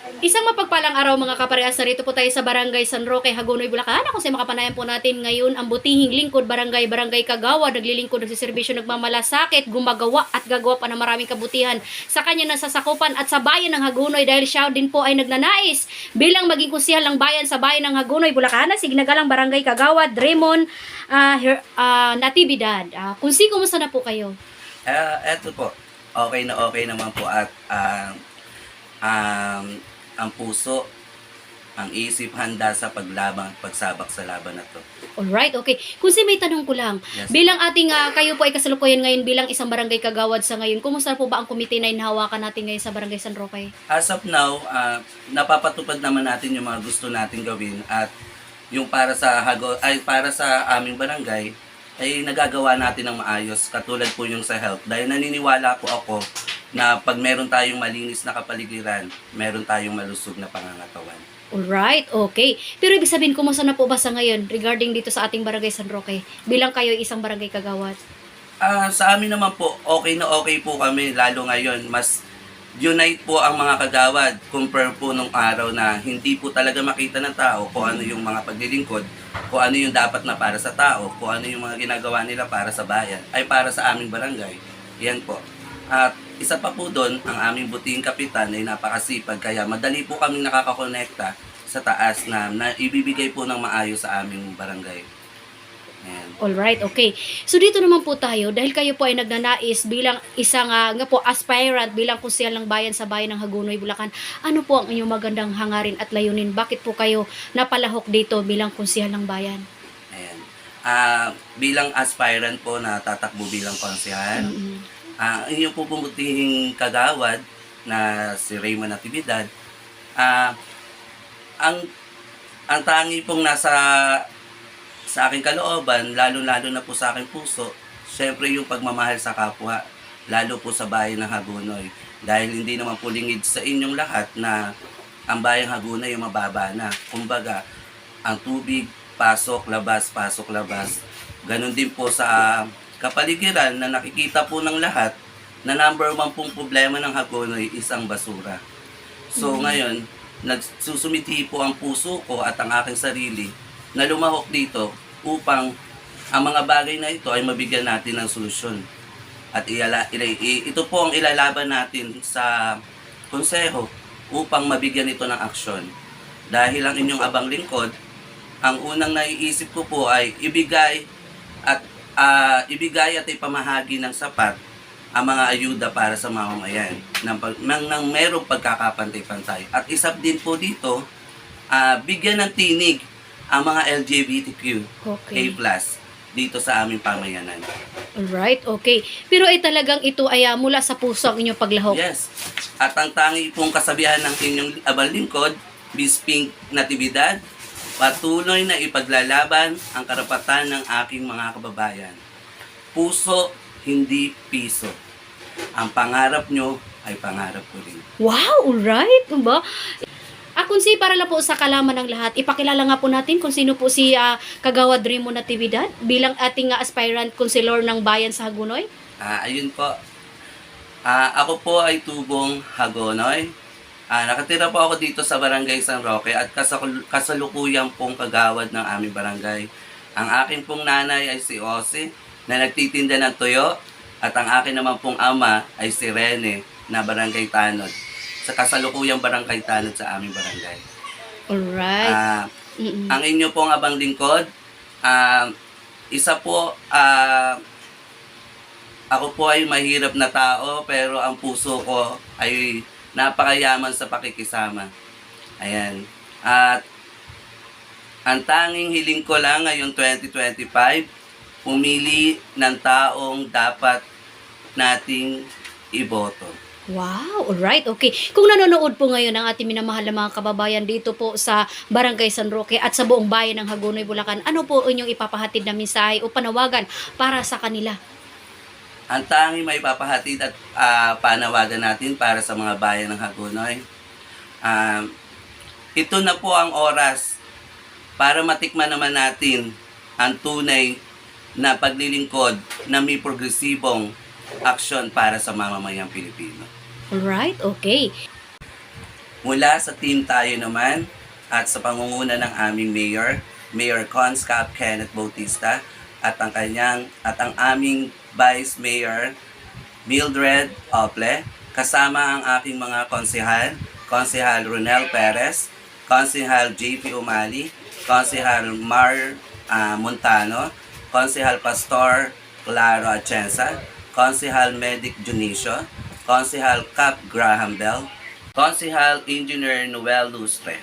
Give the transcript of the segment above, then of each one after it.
Isang mapagpalang araw mga kaparehas, narito po tayo sa Barangay San Roque, Hagonoy, Bulacan. Kung sa makapanayan po natin ngayon ang butihing lingkod, Barangay Kagawa, naglilingkod, nagsiservisyo, nagmamalasakit, gumagawa at gagawa pa ng maraming kabutihan sa kanya nasasakupan at sa bayan ng Hagonoy dahil siya din po ay nagnanais bilang maging kusihal ng bayan sa bayan ng Hagonoy, Bulacan. Signagalang Barangay Kagawa, Dremon, Natividad. Kunsi, kumusta na po kayo? Eto po, okay naman po at ang puso, ang isip handa sa pagsabak sa laban na to. Alright, okay. Kung si may tanong ko lang, Yes. bilang ating kayo po ay kasalukuyan ngayon bilang isang barangay kagawad sa ngayon, kumusta po ba ang komite na hinahawakan natin ngayon sa Barangay San Roque? As of now, napapatupad naman natin yung mga gusto nating gawin at yung para sa para sa aming barangay ay nagagawa natin ng maayos katulad po yung sa health dahil naniniwala po ako na pag meron tayong malinis na kapaligiran, meron tayong malusog na pangangatawan. Alright, okay. Pero ibig sabihin, kumusta na po ba sa ngayon regarding dito sa ating Barangay San Roque bilang kayo ay isang barangay kagawad? Sa amin naman po, okay na okay po kami lalo ngayon. Mas unite po ang mga kagawad compare po nung araw na hindi po talaga makita ng tao kung ano yung mga paglilingkod, kung ano yung dapat na para sa tao, kung ano yung mga ginagawa nila para sa bayan, ay para sa aming barangay. Yan po. At isa pa po doon, ang aming butihing kapitan ay napakasipag kaya madali po kaming nakakakonekta sa taas na ibibigay po ng maayos sa aming barangay. Ayan. Alright, okay. So dito naman po tayo, dahil kayo po ay nagnanais bilang isang nga po aspirant bilang kusihal ng bayan sa bayan ng Hagonoy, Bulacan, ano po ang inyong magandang hangarin at layunin? Bakit po kayo napalahok dito bilang kusihal ng bayan? Ayan. Bilang aspirant po na tatakbo bilang konsehal, ang inyong po pumutihing kagawad na si Raymond Natividad, ang ang tangi pong nasa sa aking kalooban, lalo-lalo na po sa aking puso, syempre yung pagmamahal sa kapwa, lalo po sa bayan ng Hagonoy. Dahil hindi naman po lingid sa inyong lahat na ang bayang Hagonoy ay mababa na. Kumbaga, ang tubig, pasok, labas. Ganon din po sa kapaligiran na nakikita po ng lahat na number one pong problema ng Hagonoy is ang basura. So ngayon, nagsusumiti po ang puso ko at ang aking sarili na lumahok dito upang ang mga bagay na ito ay mabigyan natin ng solusyon. At ito po ang ilalaban natin sa konseho upang mabigyan ito ng aksyon. Dahil ang inyong abang lingkod, ang unang naiisip ko po ay ibigay at ipamahagi ng sapat ang mga ayuda para sa mamamayan ng merong pagkakapantay-pantay. At isa din po dito, bigyan ng tinig ang mga LGBTQ Okay. A+ dito sa aming pamayanan. Alright, okay. Pero ay talagang ito ay mula sa puso ang inyong paglahok. Yes. At ang tangi pong kasabihan ng inyong abang lingkod, Miss Pink Natividad, patuloy na ipaglalaban ang karapatan ng aking mga kababayan. Puso, hindi piso. Ang pangarap nyo ay pangarap ko rin. Wow, alright. Diba? Kunsi, para lang po sa kalaman ng lahat, ipakilala nga po natin kung sino po si Kagawad Raymond Natividad bilang ating aspirant councilor ng bayan sa Hagonoy. Ayun po. Ako po ay tubong Hagonoy. Nakatira po ako dito sa Barangay San Roque at kasalukuyan pong kagawad ng aming barangay. Ang aking pong nanay ay si Ose na nagtitinda ng tuyo at ang akin naman pong ama ay si Rene na barangay tanod sa kasalukuyang barangay tanod sa aming barangay. Alright. Ang inyo pong abang lingkod, isa po, ako po ay mahirap na tao pero ang puso ko ay napakayaman sa pakikisama. Ayan. At ang tanging hiling ko lang ngayong 2025, pumili ng taong dapat nating iboto. Wow, alright, okay. Kung nanonood po ngayon ang ating minamahal na mga kababayan dito po sa Barangay San Roque at sa buong bayan ng Hagonoy, Bulacan, ano po inyong ipapahatid na mensahe o panawagan para sa kanila? Ang tanging may papahatid at panawagan natin para sa mga bayan ng Hagonoy, ito na po ang oras para matikman naman natin ang tunay na paglilingkod na may progresibong aksyon para sa mamamayang Pilipino. Alright, okay. Mula sa team tayo naman at sa pangunguna ng aming Mayor, Mayor Cons Cap Kenneth Bautista at ang aming Vice Mayor Mildred Ople, kasama ang aking mga konsehal, Konsehal Ronel Perez, Konsehal JP Umali, Konsehal Mar Montano, Konsehal Pastor Claro Atienza, Konsehal Medic Junicio, Konsehal Cap Graham Bell, Konsehal Engineer Noel Lustre.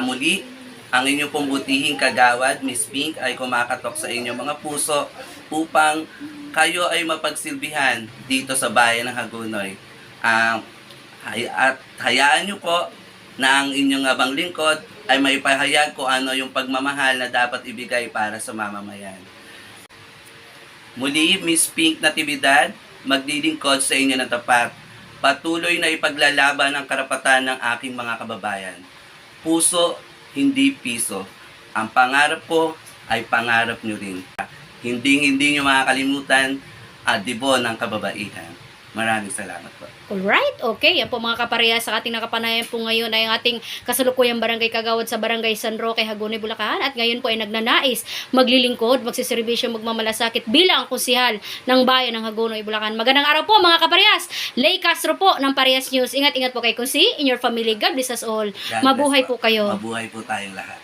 Muli, ang inyong pong butihing kagawad, Miss Pink, ay kumakatok sa inyong mga puso upang kayo ay mapagsilbihan dito sa bayan ng Hagonoy. At hayaan niyo po na ang inyong abang lingkod ay maipahayag kung ano yung pagmamahal na dapat ibigay para sa mamamayan. Muli, Miss Pink Natividad, maglilingkod sa inyo ng tapat. Patuloy na ipaglalaban ang karapatan ng aking mga kababayan. Puso, hindi piso. Ang pangarap ko ay pangarap nyo rin. Hindi nyo makakalimutan ang dibon ng kababaihan. Maraming salamat po. Alright, okay. Yan po mga kaparehas, sa ating nakapanayan po ngayon ay ang ating kasalukuyang barangay kagawad sa barangay San Roque, Hagonoy, Bulacan. At ngayon po ay nagnanais, maglilingkod, magsiservisyo, magmamalasakit bilang konsehal ng bayan ng Hagonoy, Bulacan. Magandang araw po mga kaparehas. Lay Castro po ng Parehas News. Ingat-ingat po kay Kunsi, in your family. God bless us all. God bless Mabuhay po kayo. Mabuhay po tayong lahat.